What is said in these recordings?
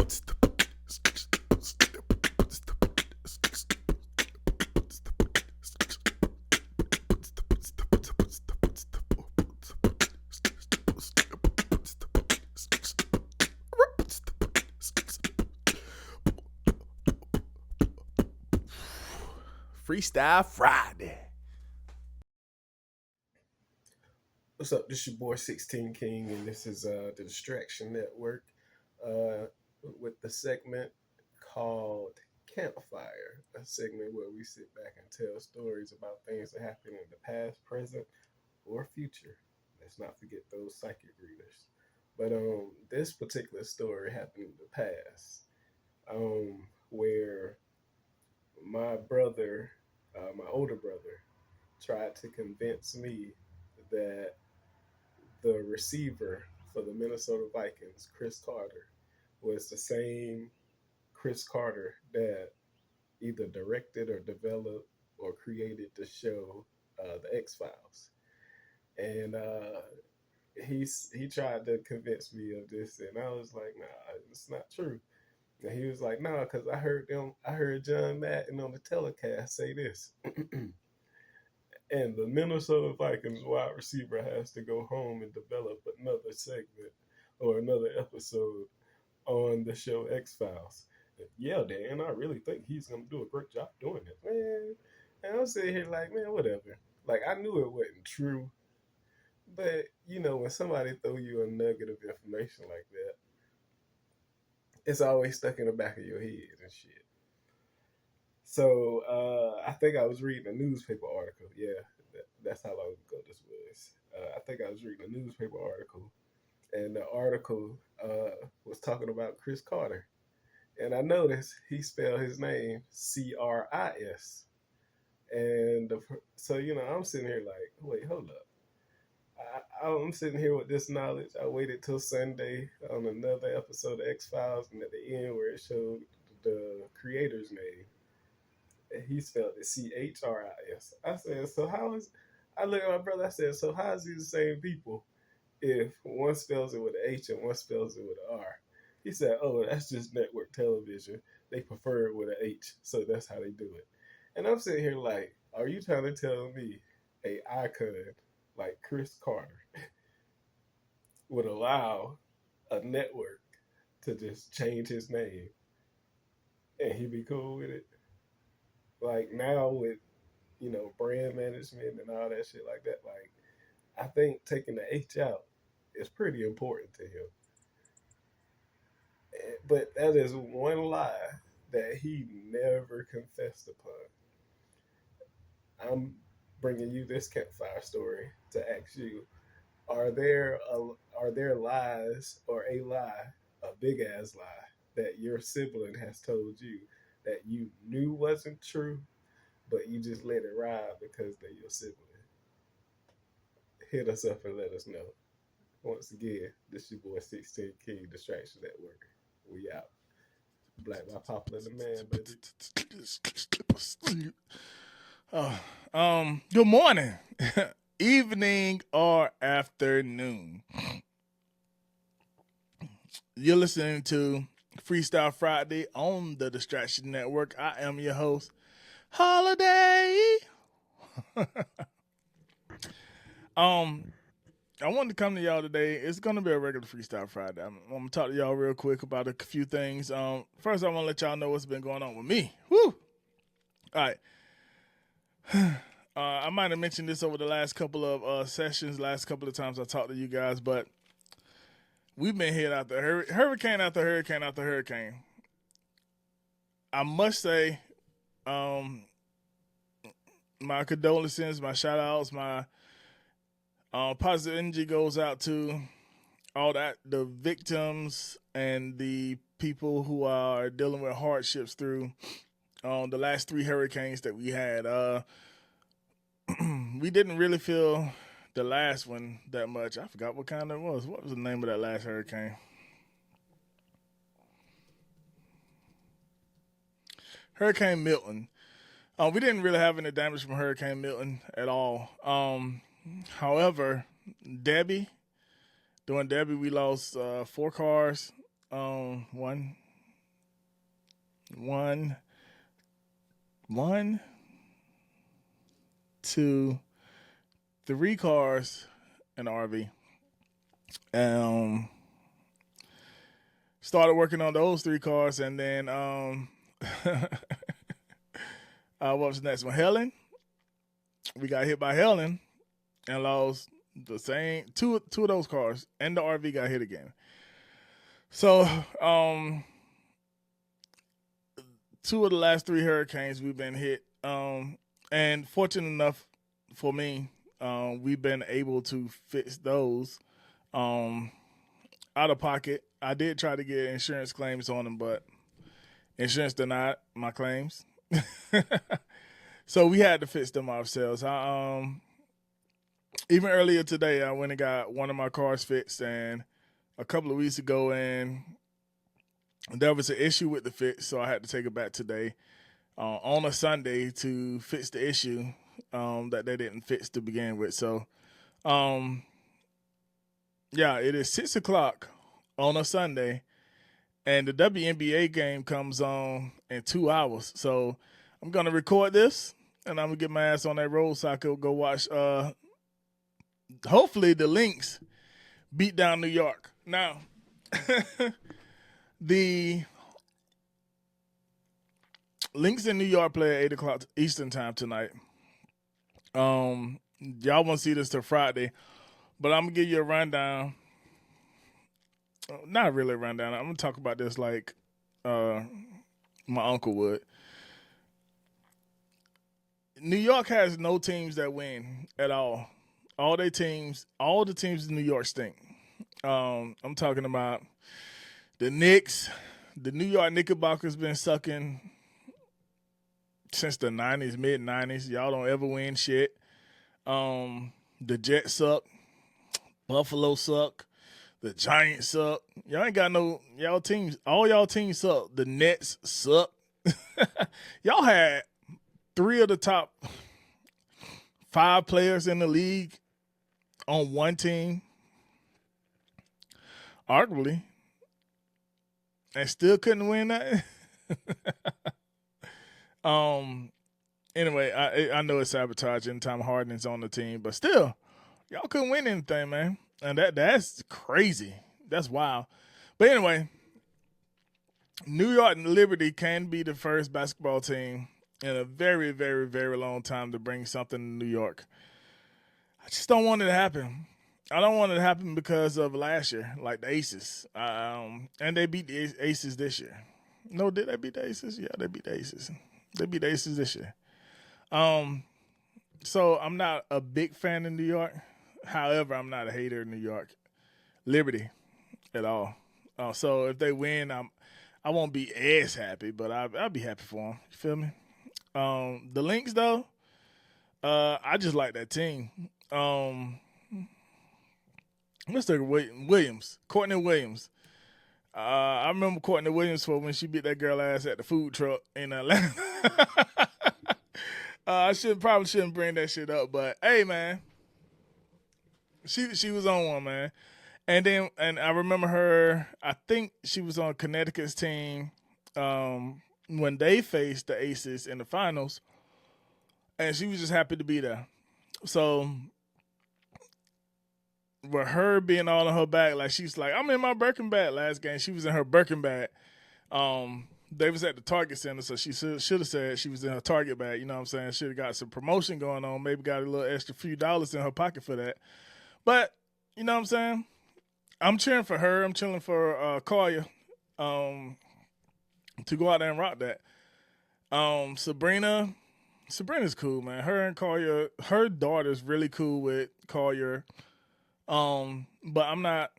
Freestyle Friday. What's up? This is your boy 16 King, and this is the Distraction Network with the segment called Campfire, a segment where we sit back and tell stories about things that happened in the past, present, or future. Let's not forget those psychic readers. But this particular story happened in the past, where my brother, my older brother, tried to convince me that the receiver for the Minnesota Vikings, Chris Carter, was the same Chris Carter that either directed or developed or created the show, The X Files. And he tried to convince me of this, and I was like, nah, it's not true. And he was like, nah, because I heard John Madden on the telecast say this. And the Minnesota Vikings wide receiver has to go home and develop another segment or another episode on the show X Files. Yeah, Dan, I really think he's gonna do a great job doing it, man. And I'm sitting here like, man, whatever. Like I knew it wasn't true, but when somebody throw you a nugget of information like that, it's always stuck in the back of your head and shit. So I think I was reading a newspaper article. Yeah, that's how long ago this was. I think I was reading a newspaper article, and the article was talking about Chris Carter. And I noticed he spelled his name Chris. And so, I'm sitting here like, wait, hold up. I'm sitting here with this knowledge. I waited till Sunday on another episode of X Files, and at the end where it showed the creator's name, and he spelled it Chris. I said, so how is? I looked at my brother. I said, so how is these the same people if one spells it with an H and one spells it with an R? He said, oh, that's just network television. They prefer it with an H, so that's how they do it. And I'm sitting here like, are you trying to tell me a icon like Chris Carter would allow a network to just change his name and he'd be cool with it? Like now with, brand management and all that shit like that, like I think taking the H out is pretty important to him. But that is one lie that he never confessed upon. I'm bringing you this campfire story to ask you: are there lies or a lie, a big ass lie that your sibling has told you that you knew wasn't true, but you just let it ride because they're your sibling? Hit us up and let us know. Once again, this your boy 16 King Distraction Network. We out. Black by popular demand, baby. Good morning, evening, or afternoon. You're listening to Freestyle Friday on the Distraction Network. I am your host, Holidae. I wanted to come to y'all today. It's going to be a regular Freestyle Friday. I'm going to talk to y'all real quick about a few things. First, I want to let y'all know what's been going on with me. Woo! All right. I might have mentioned this over the last couple of sessions, last couple of times I talked to you guys, but we've been hit out the hurricane after hurricane after hurricane. I must say, my condolences, my shout outs, my positive energy goes out to all the victims and the people who are dealing with hardships through the last 3 hurricanes that we had. We didn't really feel the last one that much. I forgot what kind it was. What was the name of that last hurricane? Hurricane Milton. We didn't really have any damage from Hurricane Milton at all. However, Debbie, we lost 4 cars. One, One, one, two, three cars in the RV. Um, Started working on those three cars, and then what was next one? Helen. We got hit by Helen and lost the same two of those cars, and the RV got hit again. So, two of the last three hurricanes we've been hit, and fortunate enough for me, we've been able to fix those out of pocket. I did try to get insurance claims on them, but insurance denied my claims. So we had to fix them ourselves. Even earlier today, I went and got one of my cars fixed, and a couple of weeks ago, and there was an issue with the fix, so I had to take it back today on a Sunday to fix the issue that they didn't fix to begin with. So, yeah, it is 6:00 on a Sunday, and the WNBA game comes on in 2 hours. So I'm gonna record this, and I'm gonna get my ass on that road so I could go watch. Hopefully, the Lynx beat down New York. Now, the Lynx in New York play at 8:00 Eastern time tonight. Y'all won't see this till Friday, but I'm gonna give you a rundown. Not really a rundown. I'm gonna talk about this like my uncle would. New York has no teams that win at all. All the teams in New York stink. I'm talking about the Knicks. The New York Knickerbockers been sucking since the 90s, mid 90s. Y'all don't ever win shit. The Jets suck. Buffalo suck. The Giants suck. Y'all ain't got no y'all teams. All y'all teams suck. The Nets suck. Y'all had 3 of the top 5 players in the league on one team, arguably, and still couldn't win that. Anyway, I know it's sabotaging. Tom Harden's on the team, but still, y'all couldn't win anything, man. And that's crazy. That's wild. But anyway, New York Liberty can be the first basketball team in a very, very, very long time to bring something to New York. I just don't want it to happen. I don't want it to happen because of last year, like the Aces. And they beat the Aces this year. No, did they beat the Aces? Yeah, they beat the Aces. They beat the Aces this year. So I'm not a big fan of New York. However, I'm not a hater of New York Liberty at all. So if they win, I won't be as happy, but I'll be happy for them. You feel me? The Lynx though, I just like that team. Mr. Williams, Courtney Williams. I remember Courtney Williams for when she beat that girl ass at the food truck in Atlanta. I probably shouldn't bring that shit up, but hey, man, she was on one, man. And I remember her. I think she was on Connecticut's team when they faced the Aces in the finals, and she was just happy to be there. So with her being all on her back, like she's like, I'm in my Birkin bag. Last game, she was in her Birkin bag. They was at the Target Center, so she should have said she was in her Target bag. You know what I'm saying? Should have got some promotion going on. Maybe got a little extra few dollars in her pocket for that. But you know what I'm saying? I'm cheering for her. I'm cheering for Collier to go out there and rock that. Sabrina's cool, man. Her and Collier, her daughter's really cool with Collier. But I'm not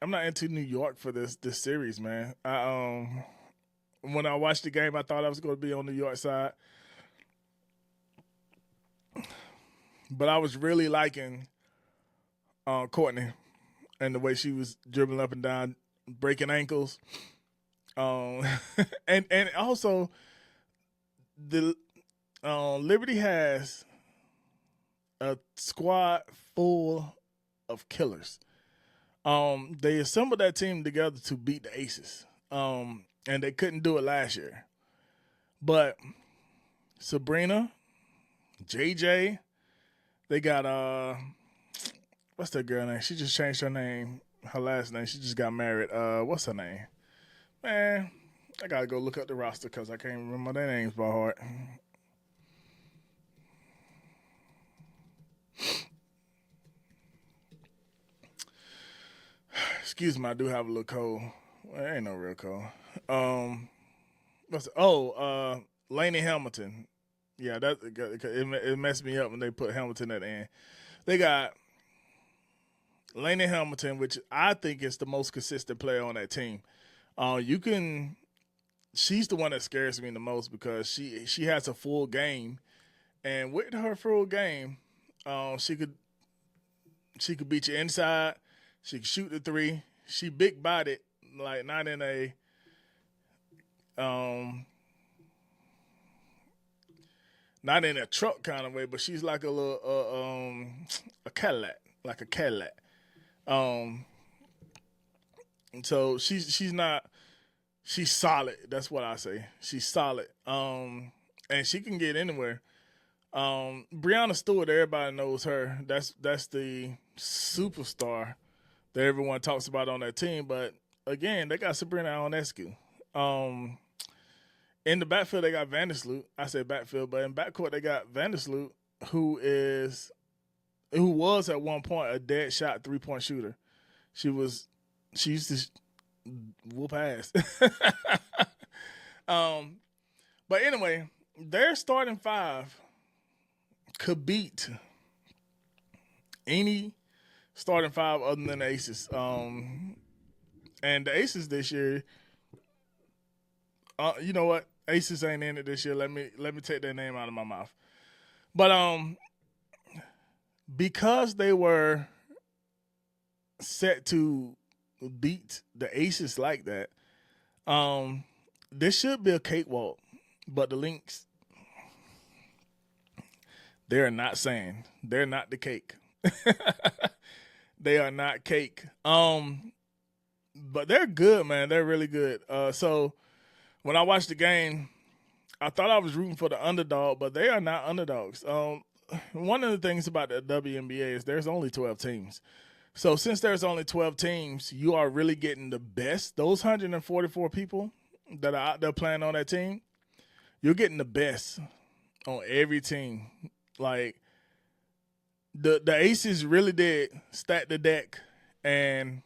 into New York for this series, man. When I watched the game, I thought I was going to be on New York side, but I was really liking Courtney and the way she was dribbling up and down, breaking ankles. And also the Liberty has a squad full of killers. They assembled that team together to beat the Aces. And they couldn't do it last year. But Sabrina, JJ, they got what's that girl name? She just changed her name, her last name. She just got married. What's her name? Man, I gotta go look up the roster because I can't remember their names by heart. Excuse me, I do have a little cold. Well, it ain't no real cold. Laney Hamilton. Yeah, it messed me up when they put Hamilton at the end. They got Laney Hamilton, which I think is the most consistent player on that team. She's the one that scares me the most because she has a full game, and with her full game, she could beat you inside. She could shoot the three. She big bodied, like not in a not in a truck kind of way, but she's like a little a Cadillac, like a Cadillac. And so she's solid. That's what I say. She's solid. And she can get anywhere. Breanna Stewart, everybody knows her. That's the superstar that everyone talks about on that team. But again, they got Sabrina Ionescu. In the backfield, they got Vandersloot. I say backfield, but in backcourt, they got Vandersloot, who was at one point a dead shot 3-point shooter. She used to whoop ass. But anyway, their starting five could beat any starting five other than the Aces. And the Aces this year, you know what? Aces ain't in it this year. Let me take that name out of my mouth. But because they were set to beat the Aces like that, this should be a cakewalk. But the Lynx, they're not saying. They're not the cake. They are not cake. But they're good, man. They're really good. So when I watched the game, I thought I was rooting for the underdog, but they are not underdogs. One of the things about the WNBA is there's only 12 teams. So since there's only 12 teams, you are really getting the best. Those 144 people that are out there playing on that team, you're getting the best on every team. Like, the Aces really did stack the deck and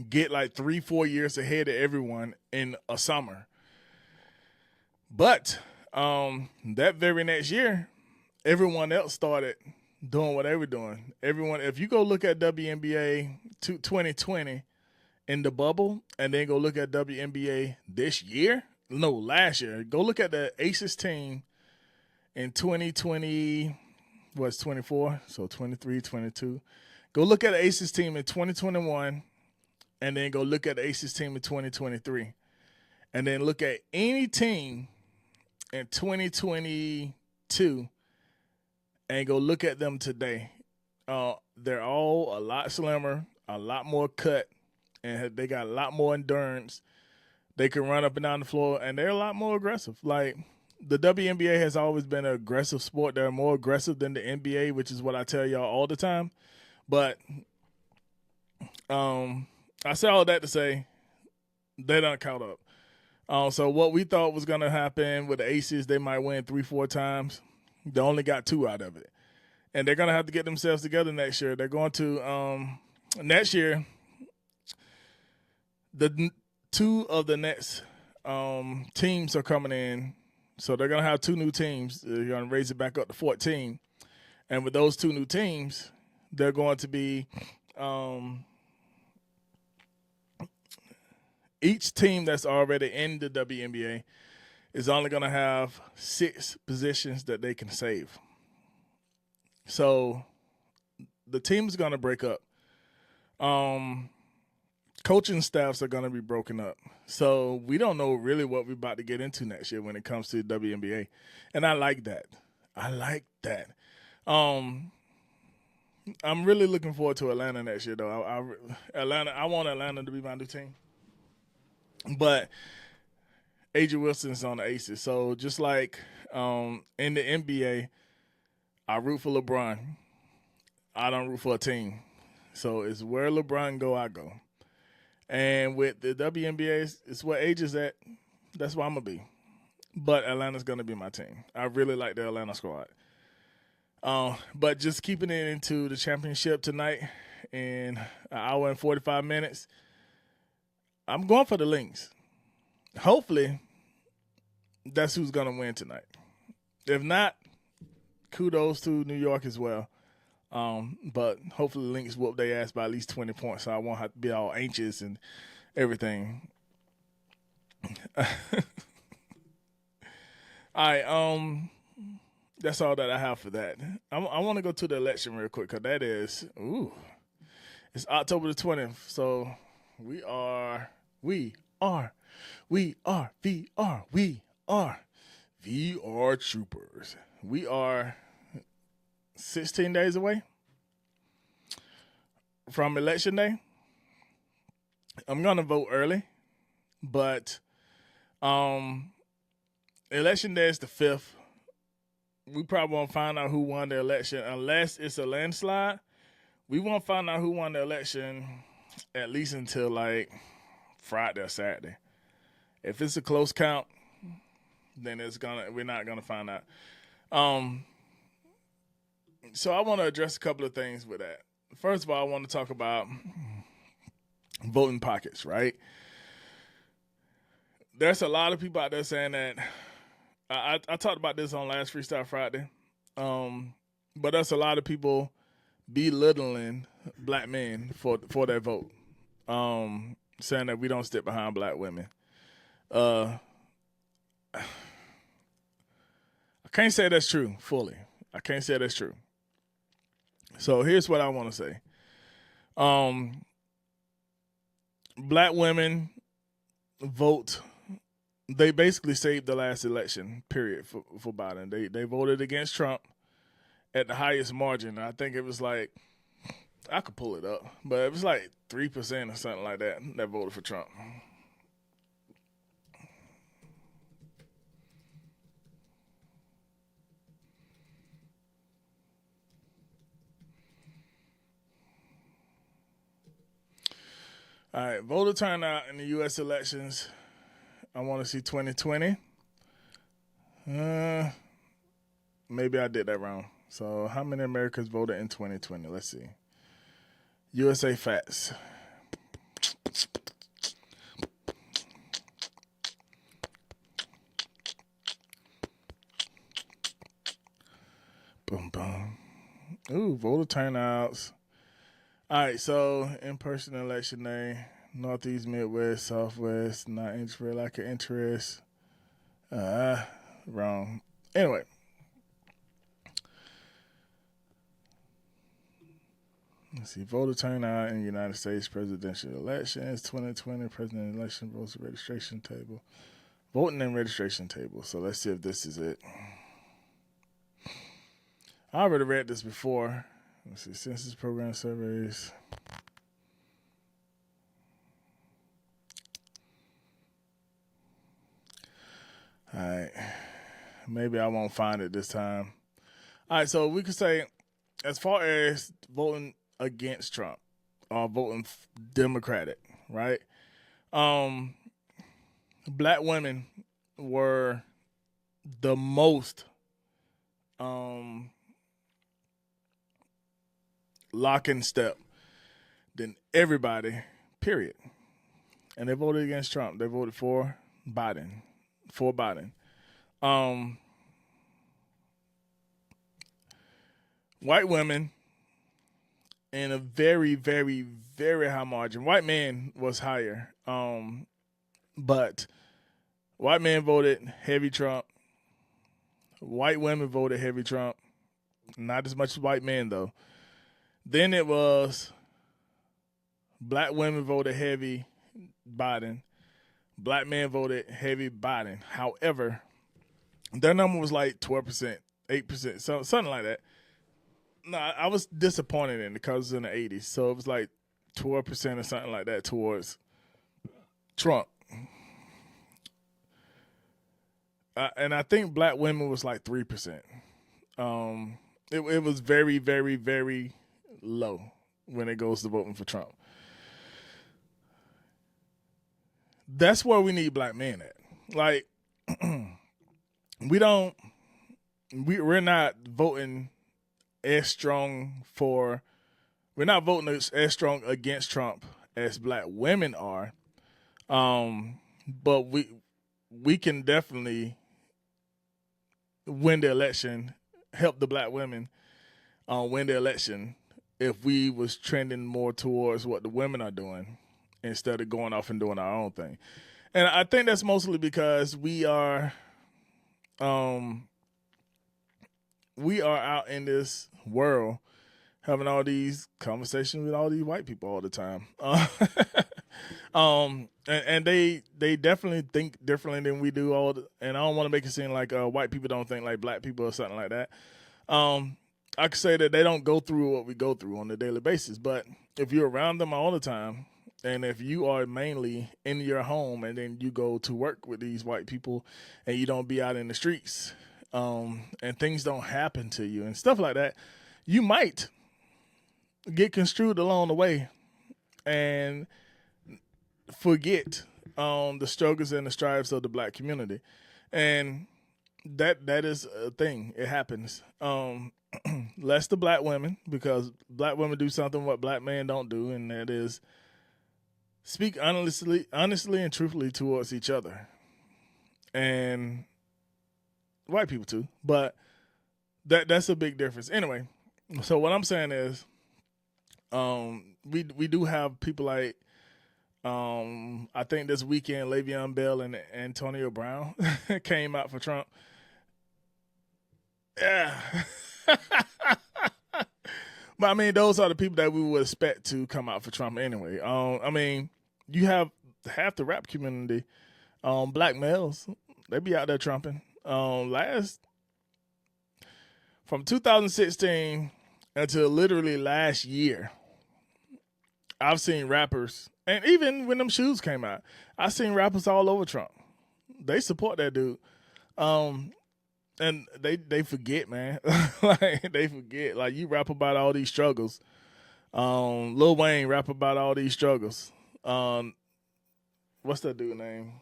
get like 3-4 years ahead of everyone in a summer. But that very next year, everyone else started doing what they were doing. If you go look at WNBA 2020 in the bubble and then go look at WNBA last year, go look at the Aces team in 2020, was 24, so 23, 22. Go look at the Aces team in 2021 and then go look at the Aces team in 2023. And then look at any team in 2022 and go look at them today. They're all a lot slimmer, a lot more cut, and they got a lot more endurance. They can run up and down the floor, and they're a lot more aggressive. Like, the WNBA has always been an aggressive sport. They're more aggressive than the NBA, which is what I tell y'all all the time. But I say all that to say they done caught up. So what we thought was going to happen with the Aces, they might win 3-4 times. They only got 2 out of it. And they're going to have to get themselves together next year. They're going to, next year, the 2 of the next teams are coming in. So they're going to have 2 new teams. They're going to raise it back up to 14. And with those 2 new teams, they're going to be each team that's already in the WNBA is only going to have 6 positions that they can save. So the team's going to break up. Coaching staffs are going to be broken up. So we don't know really what we're about to get into next year when it comes to the WNBA. And I like that. I'm really looking forward to Atlanta next year, though. I want Atlanta to be my new team. But Adrian Wilson's on the Aces. So just like in the NBA, I root for LeBron. I don't root for a team. So it's where LeBron go, I go. And with the WNBA, it's where Age is at. That's where I'm going to be. But Atlanta's going to be my team. I really like the Atlanta squad. But just keeping it into the championship tonight in an hour and 45 minutes, I'm going for the Lynx. Hopefully, that's who's going to win tonight. If not, kudos to New York as well. But hopefully the Lynx whoop their ass by at least 20 points, so I won't have to be all anxious and everything. All right, that's all that I have for that. I want to go to the election real quick because that is, it's October the 20th. So we are VR troopers. We are 16 days away from Election Day. I'm going to vote early, but Election Day is the 5th. We probably won't find out who won the election unless it's a landslide. We won't find out who won the election at least until like Friday or Saturday. If it's a close count, then we're not gonna find out. So I want to address a couple of things with that. First of all, I want to talk about voting pockets, right? There's a lot of people out there saying that. I talked about this on last Freestyle Friday, but there's a lot of people belittling black men for their vote, saying that we don't stick behind black women. I can't say that's true fully. I can't say that's true. So here's what I want to say. Black women vote. They basically saved the last election, period, for Biden. They voted against Trump at the highest margin. I think it was like, I could pull it up, but it was like 3% or something like that voted for Trump. All right, voter turnout in the U.S. elections. I want to see 2020. Maybe I did that wrong. So how many Americans voted in 2020? Let's see. USA Facts. Boom, boom. Ooh, voter turnouts. All right, so in-person election day. Northeast, Midwest, Southwest, not interest, like an interest. Wrong. Anyway. Let's see. Voter turnout in the United States presidential elections, 2020 president election votes registration table. Voting and registration table. So let's see if this is it. I already read this before. Let's see. Census program surveys. All right. Maybe I won't find it this time. All right, so we could say as far as voting against Trump or voting Democratic, right? Black women were the most lock in step than everybody, period. And they voted against Trump. They voted for Biden. White women in a very, very, very high margin. White men was higher. But white men voted heavy Trump. White women voted heavy Trump. Not as much as white men, though. Then it was black women voted heavy Biden. Black men voted heavy Biden. However, their number was like 12%, 8%, something like that. No, I was disappointed in it because it was in the 80s. So it was like 12% or something like that towards Trump. and I think black women was like 3%. It was very, very, very low when it goes to voting for Trump. That's where we need black men at. Like, we don't, we're not voting as strong for, we're not voting as strong against Trump as black women are. But we can definitely win the election, help the black women win the election if we was trending more towards what the women are doing instead of going off and doing our own thing. And I think that's mostly because we are out in this world having all these conversations with all these white people all the time. And they definitely think differently than we do. And I don't want to make it seem like white people don't think like black people or something like that. I could say that they don't go through what we go through on a daily basis. But if you're around them all the time, and if you are mainly in your home and then you go to work with these white people and you don't be out in the streets, and things don't happen to you and stuff like that, you might get construed along the way and forget the struggles and the strives of the black community. And that is a thing. It happens. Less the black women, because black women do something what black men don't do, and that is speak honestly and truthfully towards each other. And white people too. But that's a big difference. Anyway, so what I'm saying is we do have people like I think this weekend Le'Veon Bell and Antonio Brown came out for Trump. Yeah. But I mean, those are the people that we would expect to come out for Trump anyway. I mean, you have half the rap community, black males, they be out there trumping. From 2016 until literally last year, I've seen rappers, and even when them shoes came out, I've seen rappers all over Trump. They support that dude. And they forget, man. Like, they forget. Like, you rap about all these struggles. Lil Wayne rap about all these struggles. What's that dude name?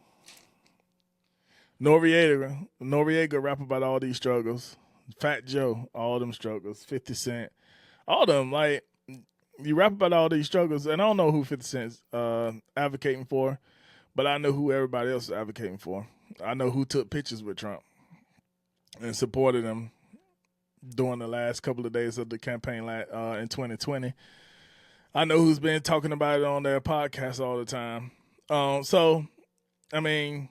Noriega rap about all these struggles. Fat Joe, all them struggles. 50 Cent, all them. Like, you rap about all these struggles, and I don't know who 50 Cent's advocating for, but I know who everybody else is advocating for. I know who took pictures with Trump and supported him during the last couple of days of the campaign in 2020. I know who's been talking about it on their podcast all the time. So, I mean,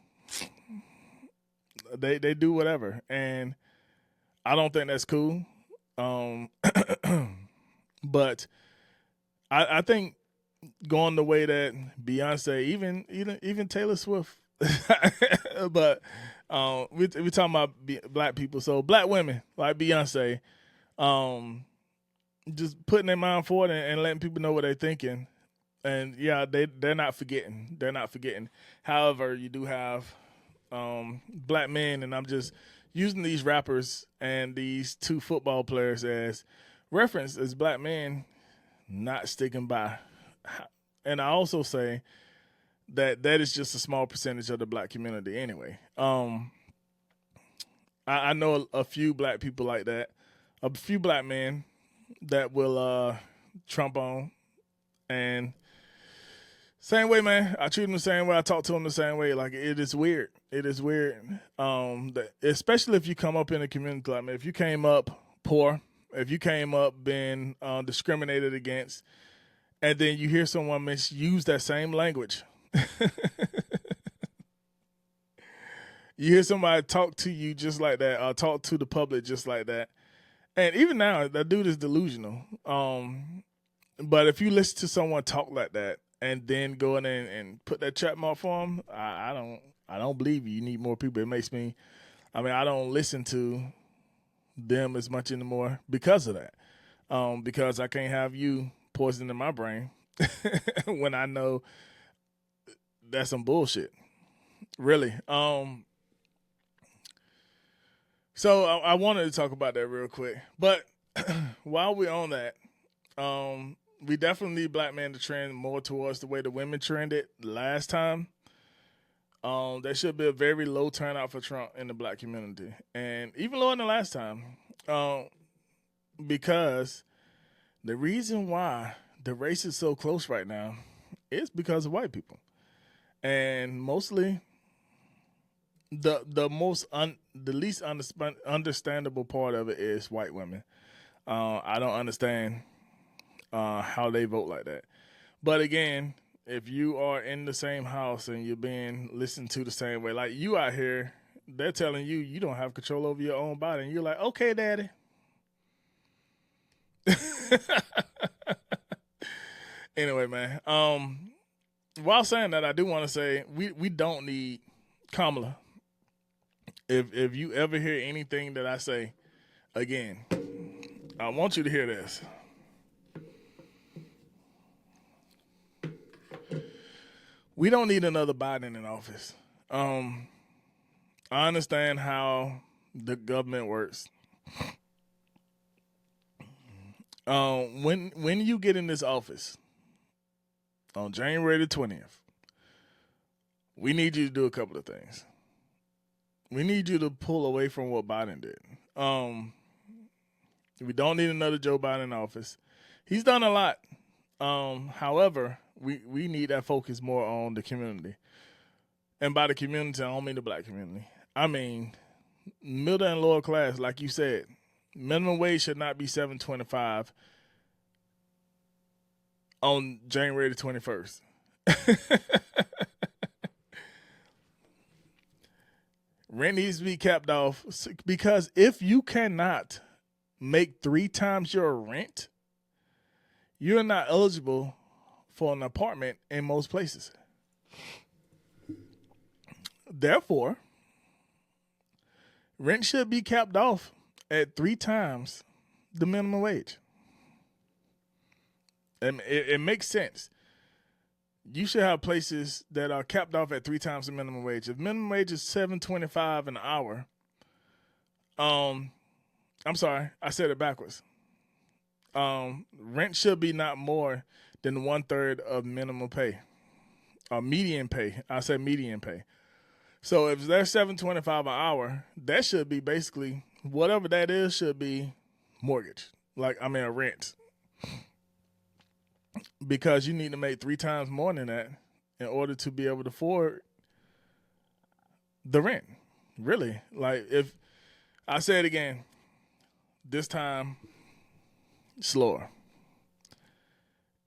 they do whatever, and I don't think that's cool. But I think going the way that Beyonce, even Taylor Swift, but we talking about black people, so black women like Beyonce, just putting their mind forward and letting people know what they're thinking, and yeah, they're not forgetting. They're not forgetting. However, you do have black men, and I'm just using these rappers and these two football players as reference as black men not sticking by. And I also say that is just a small percentage of the black community anyway. I know a few black people like that, a few black men that will trump on. And same way, man. I treat them the same way. I talk to them the same way. Like, it is weird. It is weird. Especially if you come up in a community like, man, if you came up poor, if you came up being discriminated against, and then you hear someone misuse that same language. You hear somebody talk to you just like that, talk to the public just like that. And even now, that dude is delusional. But if you listen to someone talk like that and then go in and put that trap mark for them, I don't believe you. You need more people. It makes me, I don't listen to them as much anymore because of that. Because I can't have you poisoning my brain when I know that's some bullshit. Really. So I wanted to talk about that real quick, but while we're on that, we definitely need black men to trend more towards the way the women trended last time. There should be a very low turnout for Trump in the black community, and even lower than the last time, um, because the reason why the race is so close right now is because of white people, and mostly the least understandable part of it is white women. I don't understand how they vote like that. But again, if you are in the same house and you're being listened to the same way, like you out here, they're telling you you don't have control over your own body, and you're like, okay, daddy. Anyway, man. While saying that, I do want to say we don't need Kamala. If you ever hear anything that I say again, I want you to hear this. We don't need another Biden in office. I understand how the government works. When you get in this office on January the 20th, we need you to do a couple of things. We need you to pull away from what Biden did. We don't need another Joe Biden in office. He's done a lot. However, we need that focus more on the community. And by the community, I don't mean the black community. I mean middle and lower class, like you said. Minimum wage should not be $7.25 on January the 21st. Rent needs to be capped off because if you cannot make 3 times your rent, you're not eligible for an apartment in most places. Therefore, rent should be capped off at 3 times the minimum wage. And it makes sense. You should have places that are capped off at 3 times the minimum wage. If minimum wage is $7.25 an hour, I'm sorry, I said it backwards. Rent should be not more than 1/3 of minimum pay, or median pay. I said median pay. So if there's $7.25 an hour, that should be basically whatever that is should be mortgage. A rent. Because you need to make 3 times more than that in order to be able to afford the rent. Really. Like if I say it again, this time slower.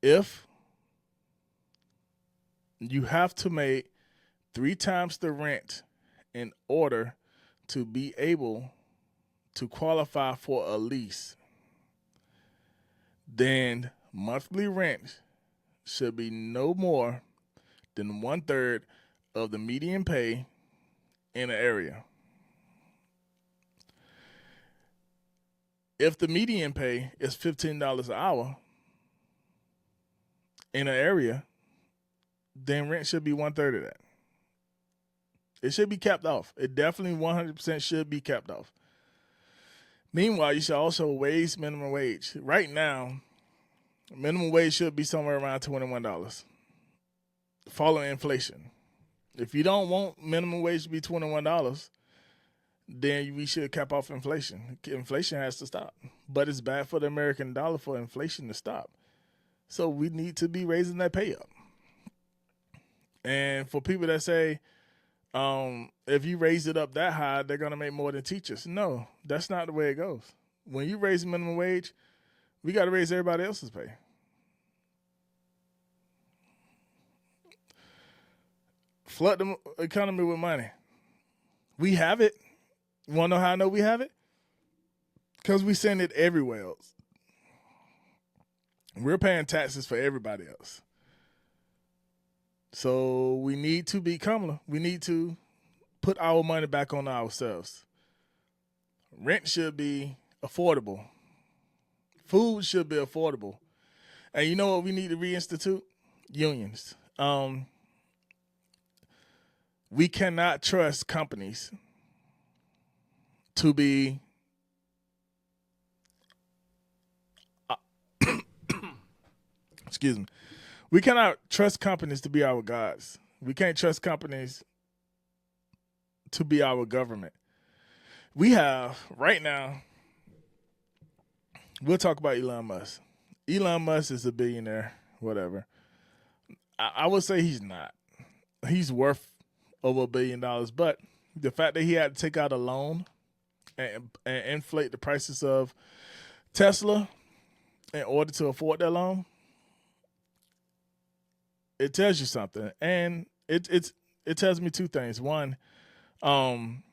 If you have to make 3 times the rent in order to be able to qualify for a lease, then monthly rent should be no more than 1/3 of the median pay in an area. If the median pay is $15 an hour in an area, then rent should be 1/3 of that. It should be capped off. It definitely 100% should be capped off. Meanwhile, you should also raise minimum wage. Right now, minimum wage should be somewhere around $21, following inflation. If you don't want minimum wage to be $21, then we should cap off inflation. Inflation has to stop. But it's bad for the American dollar for inflation to stop. So we need to be raising that pay up. And for people that say, if you raise it up that high, they're going to make more than teachers. No, that's not the way it goes. When you raise the minimum wage, we got to raise everybody else's pay. Flood the economy with money. We have it. You want to know how I know we have it? Because we send it everywhere else. We're paying taxes for everybody else. So we need to be Kamala. We need to put our money back on ourselves. Rent should be affordable. Food should be affordable. And you know what we need to reinstitute? Unions. We cannot trust companies to be excuse me. We cannot trust companies to be our gods. We can't trust companies to be our government. We have right now. We'll talk about Elon Musk. Elon Musk is a billionaire, whatever. I would say he's not. He's worth over $1 billion, but the fact that he had to take out a loan and inflate the prices of Tesla in order to afford that loan, it tells you something. And it tells me two things. One, him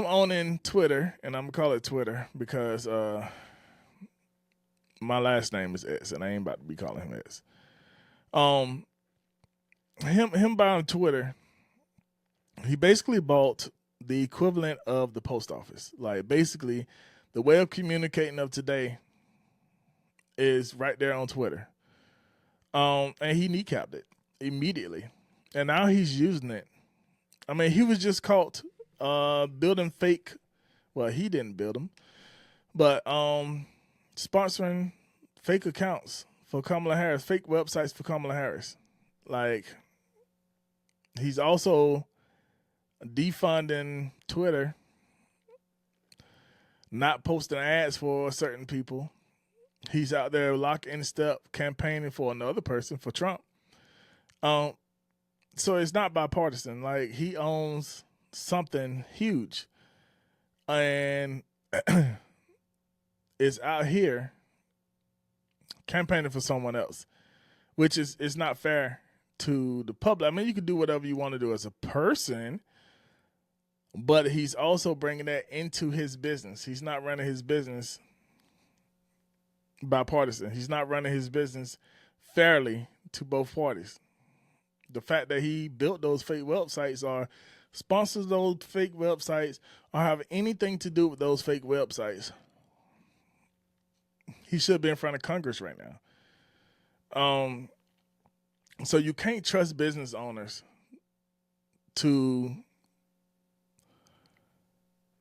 owning Twitter, and I'm gonna call it Twitter because my last name is S, and I ain't about to be calling him S. Him buying Twitter, he basically bought the equivalent of the post office. Like basically, the way of communicating of today is right there on Twitter. And he kneecapped it immediately, and now he's using it. I mean, he was just caught building fake. Well, he didn't build them, but sponsoring fake accounts for Kamala Harris, fake websites for Kamala Harris. Like, he's also defunding Twitter, not posting ads for certain people. He's out there lock in step campaigning for another person, for Trump. So it's not bipartisan. Like, he owns something huge and is out here campaigning for someone else, which is not fair to the public. I mean, you can do whatever you want to do as a person, but he's also bringing that into his business. He's not running his business bipartisan. He's not running his business fairly to both parties. The fact that he built those fake websites or sponsors those fake websites or have anything to do with those fake websites, he should be in front of Congress right now. So you can't trust business owners to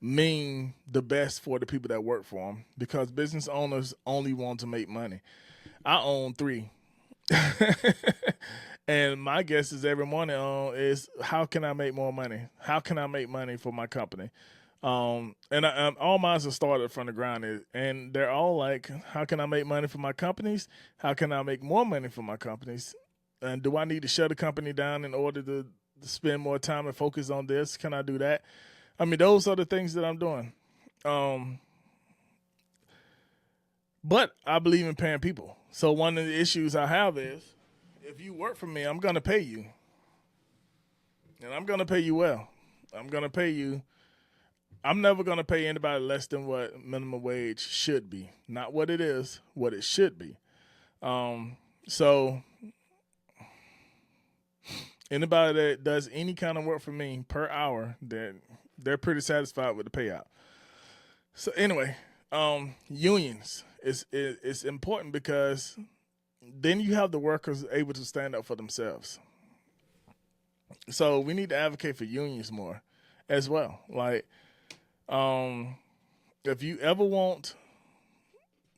mean the best for the people that work for them, because business owners only want to make money. I own 3. And my guess is every morning is, how can I make more money? How can I make money for my company? And all mine are started from the ground, and they're all like, how can I make money for my companies? How can I make more money for my companies? And do I need to shut the company down in order to spend more time and focus on this? Can I do that? I mean, those are the things that I'm doing. But I believe in paying people. So one of the issues I have is, if you work for me, I'm going to pay you. And I'm going to pay you well. I'm going to pay you. I'm never going to pay anybody less than what minimum wage should be. Not what it is, what it should be. So anybody that does any kind of work for me per hour, they're pretty satisfied with the payout. So anyway, unions is important, because then you have the workers able to stand up for themselves. So we need to advocate for unions more as well. Like, if you ever want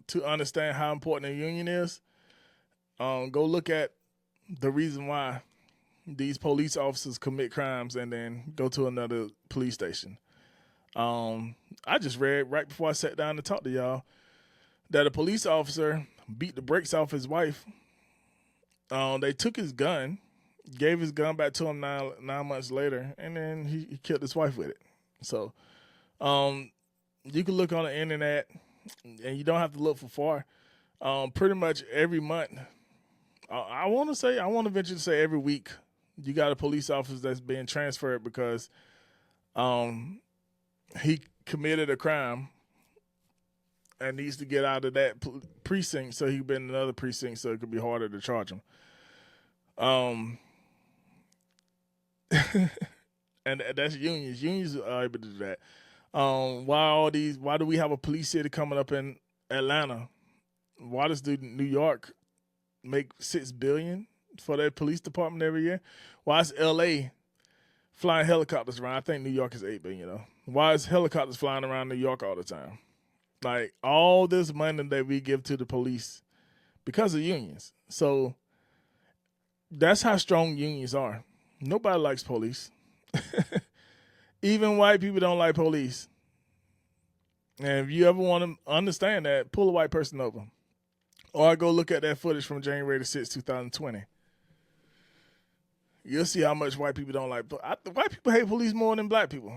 to understand how important a union is, go look at the reason why these police officers commit crimes and then go to another police station. I just read right before I sat down to talk to y'all that a police officer beat the brakes off his wife. They took his gun, gave his gun back to him 9 months later, and then he killed his wife with it. So you can look on the internet, and you don't have to look for far. Pretty much every month, I want to venture to say every week, you got a police officer that's being transferred because he committed a crime and needs to get out of that precinct, so he can be in another precinct, so it could be harder to charge him. And that's unions. Unions are able to do that. Why do we have a police city coming up in Atlanta? Why does New York make $6 billion for their police department every year? Why is LA flying helicopters around. I think New York is 8 billion though. Why is helicopters flying around New York all the time? Like all this money that we give to the police because of unions. So that's how strong unions are. Nobody likes police. Even white people don't like police. And if you ever want to understand that, pull a white person over. Or go look at that footage from January the 6th, 2020. You'll see how much white people don't like. White people hate police more than black people.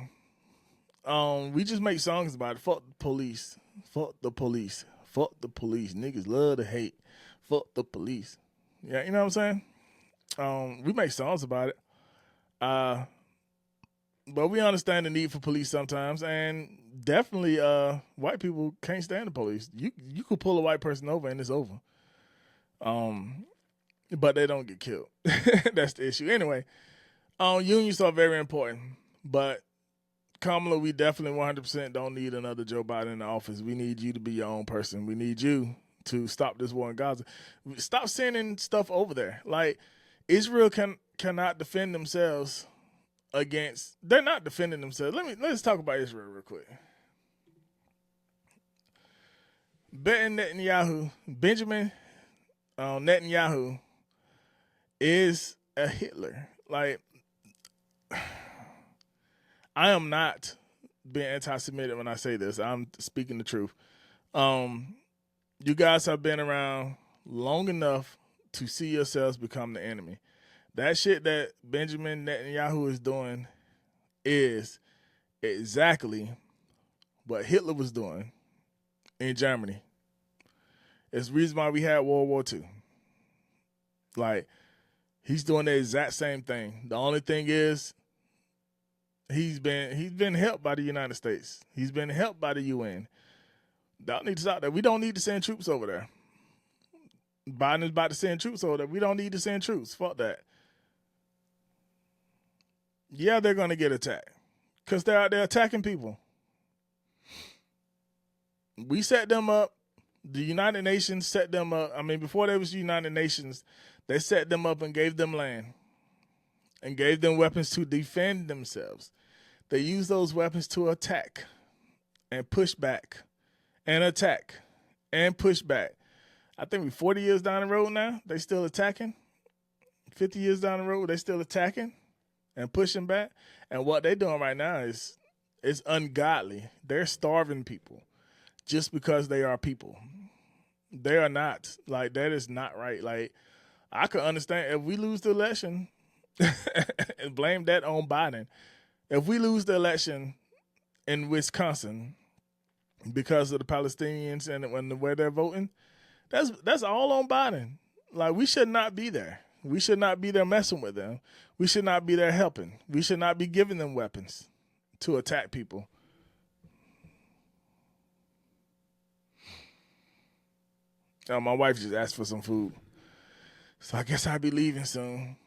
We just make songs about it. Fuck the police. Fuck the police. Fuck the police. Niggas love to hate. Fuck the police. Yeah, you know what I'm saying? We make songs about it. But we understand the need for police sometimes, and definitely white people can't stand the police. You could pull a white person over and it's over. But they don't get killed. That's the issue. Anyway, unions are very important, but Kamala, we definitely 100% don't need another Joe Biden in the office. We need you to be your own person. We need you to stop this war in Gaza. Stop sending stuff over there. Like, Israel cannot defend themselves against. They're not defending themselves. Let's talk about Israel real quick. Benjamin Netanyahu is a Hitler. Like, I am not being anti-Semitic when I say this. I'm speaking the truth. You guys have been around long enough to see yourselves become the enemy. That shit that Benjamin Netanyahu is doing is exactly what Hitler was doing in Germany. It's the reason why we had World War II. Like, he's doing the exact same thing. The only thing is, he's been helped by the United States. He's been helped by the UN. Don't need to stop that. We don't need to send troops over there. Biden is about to send troops over there. We don't need to send troops. Fuck that. Yeah, they're going to get attacked because they're out there attacking people. We set them up. The United Nations set them up. I mean, before there was the United Nations, they set them up and gave them land and gave them weapons to defend themselves. They used those weapons to attack and push back and attack and push back. I think we're 40 years down the road now. They still attacking. 50 years down the road, they still attacking and pushing back. And what they're doing right now is ungodly. They're starving people just because they are people. They are not. Like, that is not right. Like, I could understand if we lose the election and blame that on Biden. If we lose the election in Wisconsin because of the Palestinians and the way they're voting, that's all on Biden. Like, we should not be there. We should not be there messing with them. We should not be there helping. We should not be giving them weapons to attack people. My wife just asked for some food, so I guess I'll be leaving soon.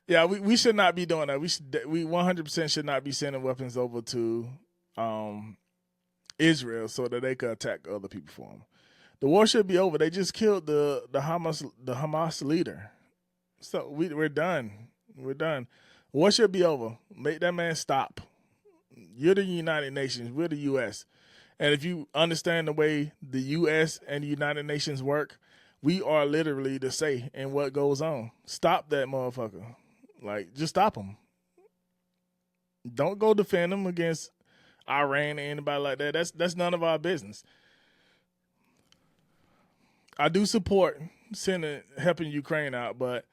Yeah, we should not be doing that. We 100% should not be sending weapons over to Israel so that they could attack other people for them. The war should be over. They just killed the Hamas leader, so we're done. We're done. War should be over. Make that man stop. You're the United Nations. We're the U.S. And if you understand the way the U.S. and the United Nations work, we are literally the say in what goes on. Stop that motherfucker. Like, just stop him. Don't go defend him against Iran or anybody like that. That's none of our business. I do support helping Ukraine out, but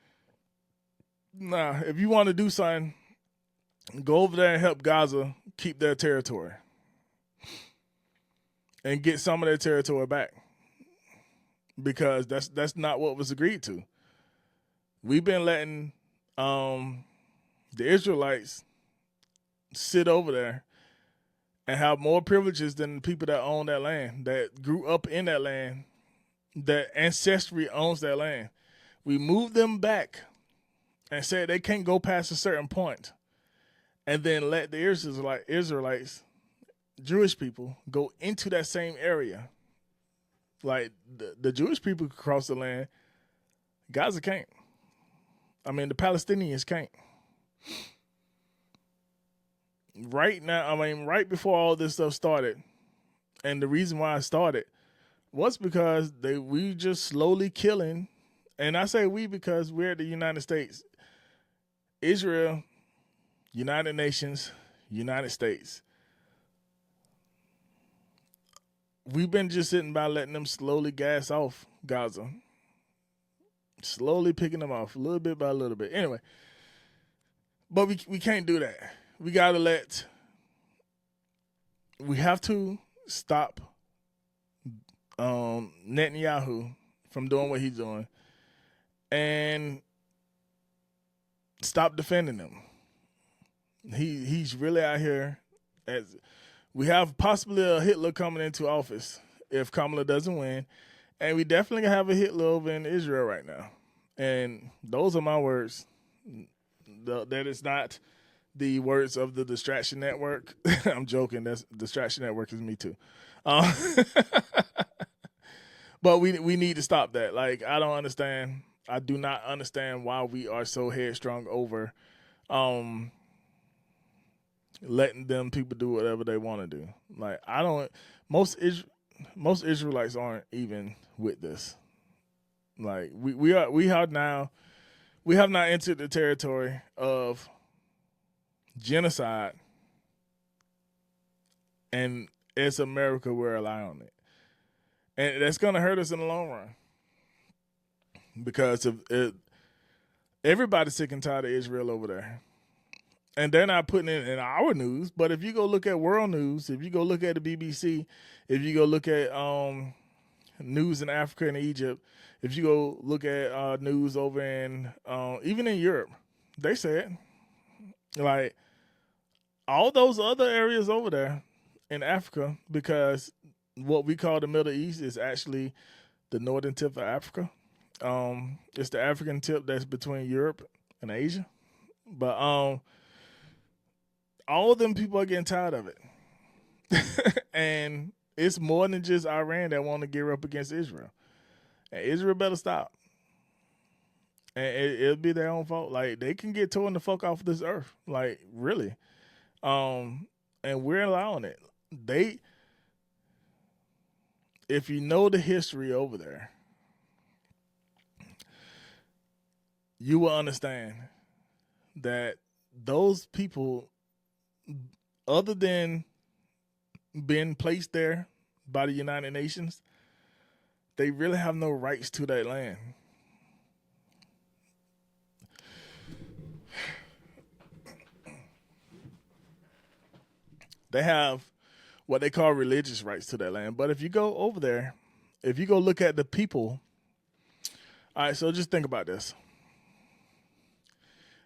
nah, if you want to do something, go over there and help Gaza keep their territory and get some of their territory back, because that's not what was agreed to. We've been letting the Israelites sit over there and have more privileges than the people that own that land, that grew up in that land, that ancestry owns that land. We moved them back and said they can't go past a certain point, and then let the Israelites, Jewish people, go into that same area. Like, the Jewish people could cross the land. Gaza can't. I mean, the Palestinians can't. Right now, I mean, right before all this stuff started, and the reason why it started was because we just slowly killing, and I say we because we're the United States, Israel, United Nations, United States. We've been just sitting by letting them slowly gas off Gaza, slowly picking them off a little bit by a little bit. Anyway, but we can't do that. We have to stop Netanyahu from doing what he's doing and stop defending him. He's really out here as we have possibly a Hitler coming into office if Kamala doesn't win, and we definitely have a Hitler over in Israel right now. And those are my words. That is not the words of the Distraction Network. I'm joking. That's Distraction Network is me too. But we need to stop that. Like, I don't understand. I do not understand why we are so headstrong over letting them people do whatever they want to do. Like, I don't. Most Israelites aren't even with this. Like, we have now entered the territory of genocide, and it's America, we're allowing it, and that's going to hurt us in the long run because everybody's sick and tired of Israel over there. And they're not putting it in our news, but if you go look at world news, if you go look at the BBC, if you go look at news in Africa and Egypt, if you go look at news over in even in Europe, they said, like, all those other areas over there in Africa, because what we call the Middle East is actually the northern tip of Africa. It's the African tip that's between Europe and Asia. But all of them people are getting tired of it. And it's more than just Iran that want to gear up against Israel. And Israel better stop. And it'll be their own fault. Like, they can get torn the fuck off this earth. Like, really. And we're allowing it. If you know the history over there, you will understand that those people, other than being placed there by the United Nations, they really have no rights to that land. They have what they call religious rights to that land. But if you go over there, if you go look at the people, all right, so just think about this.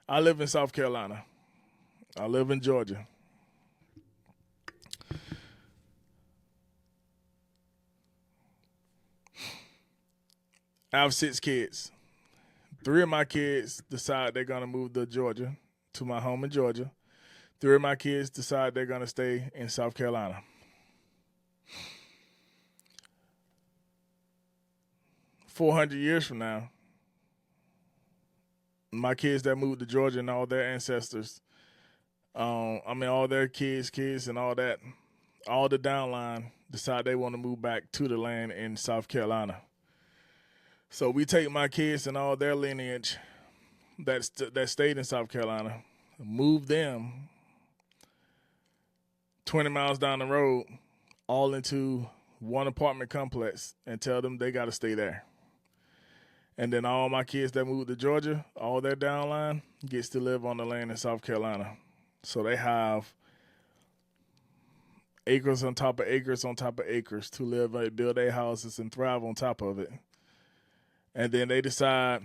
I live in South Carolina. I live in Georgia. I have 6 kids. 3 of my kids decide they're going to move to Georgia, to my home in Georgia. 3 of my kids decide they're going to stay in South Carolina. $400 years from now, my kids that moved to Georgia and all their ancestors, all their kids and all that, all the downline decide they want to move back to the land in South Carolina. So we take my kids and all their lineage that stayed in South Carolina, move them 20 miles down the road, all into one apartment complex, and tell them they got to stay there. And then all my kids that moved to Georgia, all their downline, gets to live on the land in South Carolina. So they have acres on top of acres on top of acres to live, build their houses, and thrive on top of it. And then they decide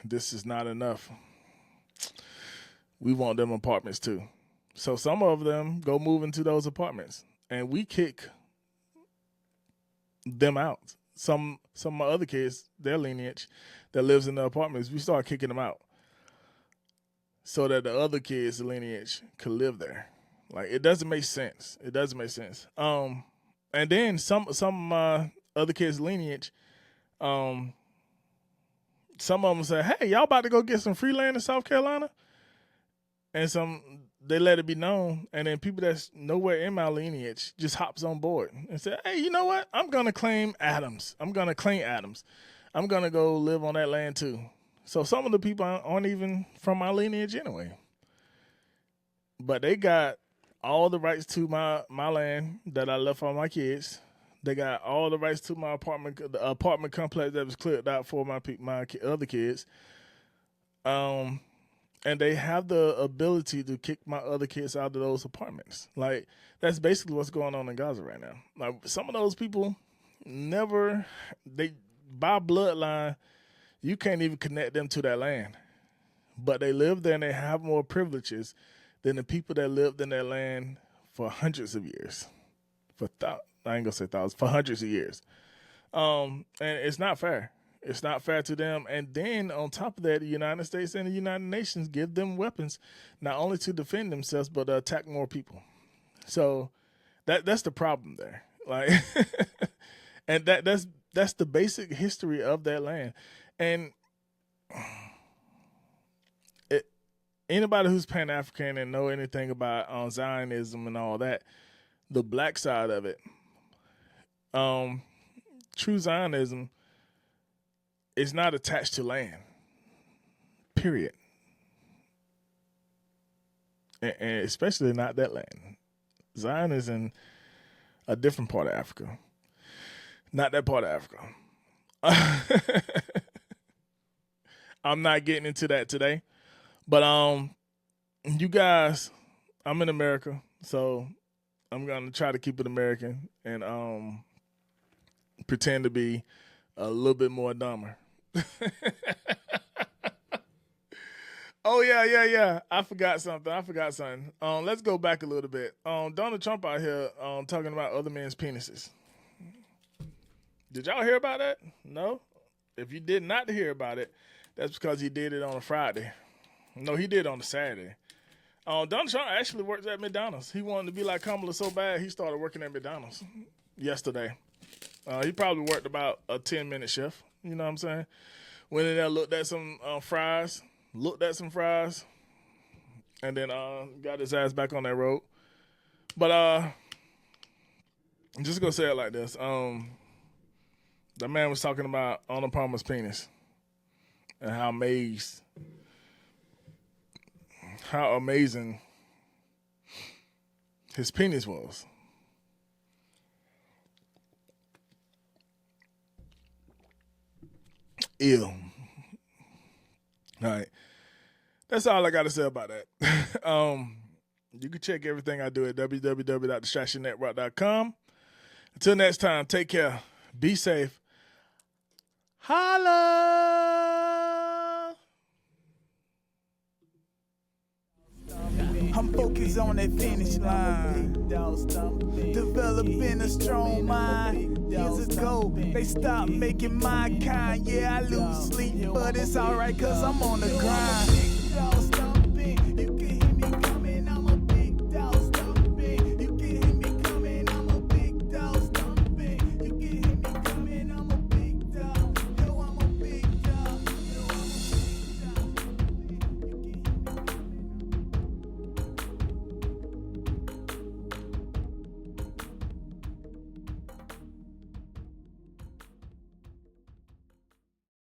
this is not enough. We want them apartments too. So some of them go move into those apartments, and we kick them out. Some of my other kids, their lineage that lives in the apartments, we start kicking them out so that the other kids' lineage could live there. Like, it doesn't make sense. It doesn't make sense. And then some of my other kids' lineage, some some of them say, hey, y'all about to go get some free land in South Carolina? And they let it be known. And then people that's nowhere in my lineage just hops on board and say, hey, you know what? I'm going to claim Adams. I'm going to claim Adams. I'm going to go live on that land too. So some of the people aren't even from my lineage anyway. But they got all the rights to my land that I left for my kids. They got all the rights to my the apartment complex that was cleared out for my other kids. And they have the ability to kick my other kids out of those apartments. Like, that's basically what's going on in Gaza right now. Like, some of those people by bloodline, you can't even connect them to that land. But they live there and they have more privileges than the people that lived in that land for hundreds of years. I ain't gonna say thousands, for hundreds of years. And it's not fair. It's not fair to them. And then on top of that, the United States and the United Nations give them weapons, not only to defend themselves, but to attack more people. So that's the problem there. Like, and that's the basic history of that land. And anybody who's Pan-African and know anything about Zionism and all that, the black side of it, true Zionism is not attached to land, period. And especially not that land. Zion is in a different part of Africa. Not that part of Africa. I'm not getting into that today. But you guys, I'm in America, so I'm gonna try to keep it American and pretend to be a little bit more dumber. Oh yeah. I forgot something. Let's go back a little bit. Donald Trump out here talking about other men's penises. Did y'all hear about that? No? If you did not hear about it, that's because he did it on a Friday. No, he did on a Saturday. Donald Trump actually worked at McDonald's. He wanted to be like Kamala so bad, he started working at McDonald's yesterday. He probably worked about a 10-minute shift. You know what I'm saying? Went in there, looked at some fries, and then got his ass back on that road. But I'm just going to say it like this. The man was talking about Arnold Palmer's penis and how amazing his penis was. Ew. All right. That's all I got to say about that. You can check everything I do at www.distractionnetwork.com. Until next time, take care. Be safe. Holla! I'm focused on that finish line. Developing a strong mind. Years ago, they stopped making my kind. Yeah, I lose sleep, but it's alright, cause I'm on the grind.